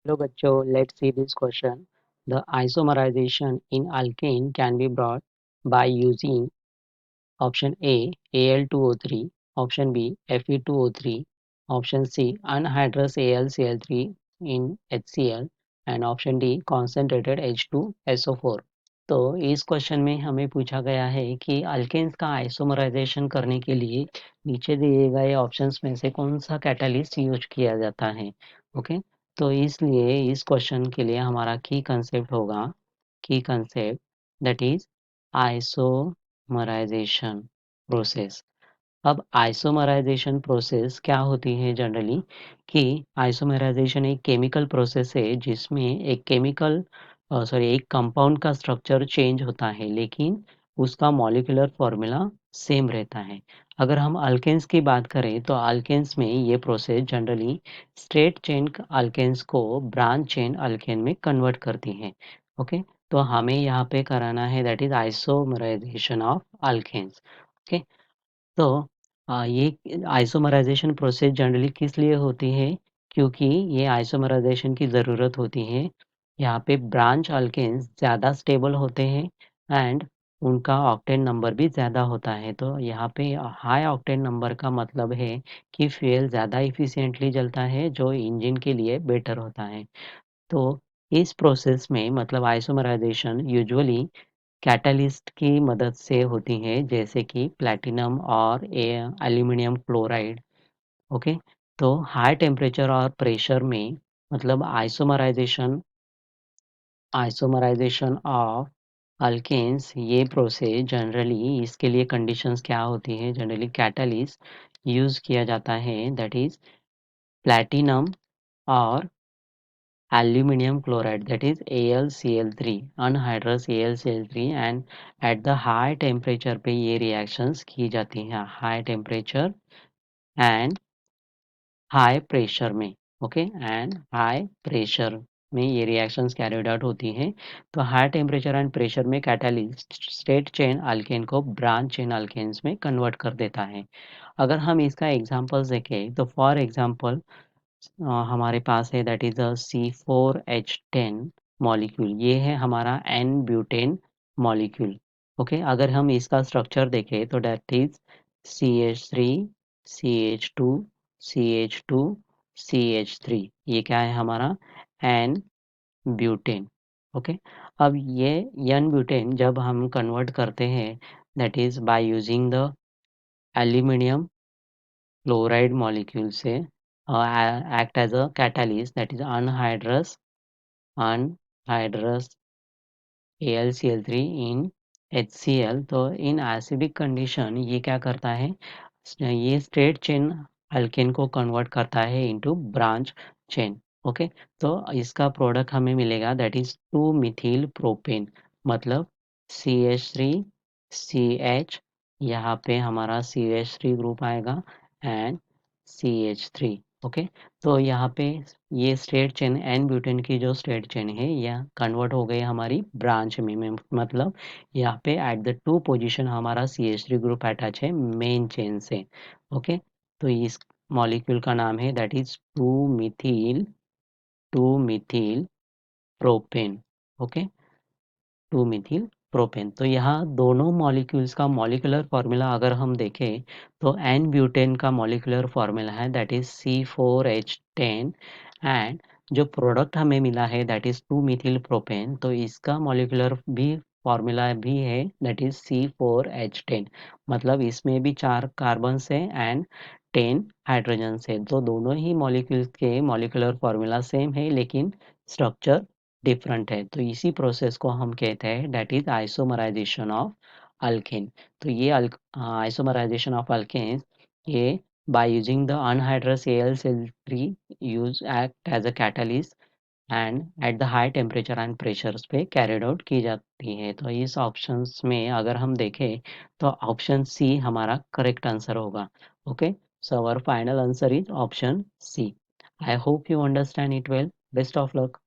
Hello बच्चों, let's see this question. The isomerization in alkane can be brought by using option A Al2O3, option B Fe2O3, option C anhydrous AlCl3 in HCl and option D concentrated H2SO4. तो इस question में हमें पूछा गया है कि alkanes का isomerisation करने के लिए नीचे दिए गए ऑप्शंस में से कौन सा कैटालिस्ट यूज किया जाता है। ओके, तो इसलिए इस क्वेश्चन के लिए हमारा की concept that is isomerization process. अब आइसोमराइजेशन प्रोसेस क्या होती है जनरली, कि आइसोमराइजेशन एक केमिकल प्रोसेस है जिसमें एक कंपाउंड का स्ट्रक्चर चेंज होता है लेकिन उसका मॉलिक्यूलर फॉर्मूला सेम रहता है। अगर हम अल्केन्स की बात करें तो अल्केन्स में ये process generally straight chain alkanes को ब्रांच चेन अल्केन में कन्वर्ट करती है। ओके, तो हमें यहाँ पे कराना है that is isomerization of alkanes. Okay, तो ये आइसोमराइजेशन प्रोसेस जनरली किस लिए होती है, क्योंकि ये आइसोमराइजेशन की ज़रूरत होती है। यहाँ पे ब्रांच अल्केन्स ज़्यादा स्टेबल होते हैं एंड उनका ऑक्टेन नंबर भी ज़्यादा होता है। तो यहाँ पे हाई ऑक्टेन नंबर का मतलब है कि फ्यूल ज़्यादा इफ़िशिएंटली जलता है जो इंजन के लिए बेटर होता है। तो इस प्रोसेस में मतलब आइसोमराइजेशन यूजुअली कैटलिस्ट की मदद से होती है जैसे कि प्लैटिनम और एल्यूमिनियम क्लोराइड। ओके, तो हाई टेम्परेचर और प्रेशर में मतलब आइसोमराइजेशन ऑफ अल्केन्स ये प्रोसेस जनरली इसके लिए कंडीशंस क्या होती है, जनरली कैटलिस्ट यूज किया जाता है दैट इज प्लैटिनम और aluminum chloride that is AlCl3 anhydrous AlCl3 and at the high temperature पे ये रिएक्शंस की जाती हैं, high temperature and high pressure में। ओके, एंड हाई प्रेशर में ये रिएक्शंस कैरिड आउट होती हैं। तो हाई टेम्परेचर एंड प्रेशर में कैटालिस्ट स्ट्रेट चेन अल्केन को ब्रांच चेन अल्केन्स में कन्वर्ट कर देता है। अगर हम इसका एग्जांपल्स देखें तो फॉर एग्जांपल हमारे पास है दैट इज C4H10 मॉलिक्यूल, ये है हमारा एन ब्यूटेन मॉलिक्यूल। ओके, अगर हम इसका स्ट्रक्चर देखें तो that is CH3 CH2 CH2 CH3, ये क्या है हमारा एन ब्यूटेन। ओके, अब ये एन ब्यूटेन जब हम कन्वर्ट करते हैं that is by using the aluminium chloride molecule से act as a catalyst that is anhydrous AlCl3 in HCl। तो इन एसिडिक कंडीशन ये क्या करता है, ये स्ट्रेट चेन अल्केन को कन्वर्ट करता है इनटू ब्रांच चेन। ओके, तो इसका प्रोडक्ट हमें मिलेगा दैट इज 2 मिथिल प्रोपेन, मतलब CH3CH, यहाँ पे हमारा CH3 ग्रुप आएगा एंड CH3। ओके, तो यहाँ पे ये स्ट्रेट चेन एन ब्यूटेन की जो स्ट्रेट चेन है यह कन्वर्ट हो गई हमारी ब्रांच में मतलब यहाँ पे एट द टू पोजीशन हमारा CH3 ग्रुप अटैच है मेन चेन से। ओके, तो इस मॉलिक्यूल का नाम है that is 2 Mithil propane. Okay, 2 Mithil propane. तो यहाँ दोनों मॉलिक्यूल्स का मॉलिक्यूलर फॉर्मूला अगर हम देखें तो एन ब्यूटेन का मॉलिक्यूलर फॉर्मूला है दैट इज C4H10 एंड जो प्रोडक्ट हमें मिला है दैट इज 2 मिथिल प्रोपेन, तो इसका मॉलिक्यूलर भी फॉर्मूला भी है दैट इज C4H10, मतलब इसमें भी 4 कार्बन है एंड 10 हाइड्रोजन है। तो दोनों ही मॉलिक्यूल्स के मॉलिक्यूलर फॉर्मूला सेम है लेकिन स्ट्रक्चर डिफरेंट है। तो इसी प्रोसेस को हम कहते हैं that is isomerization of alkane. तो ये आइसोमराइजेशन ऑफ अल्केन ये by using the anhydrous AlCl3 use act as a catalyst and at the high temperature and pressures पे कैरिड आउट की जाती है। तो इस ऑप्शंस में अगर हम देखें तो ऑप्शन सी हमारा करेक्ट आंसर होगा। Okay, so our final answer is option C. I hope you understand it well. Best of luck.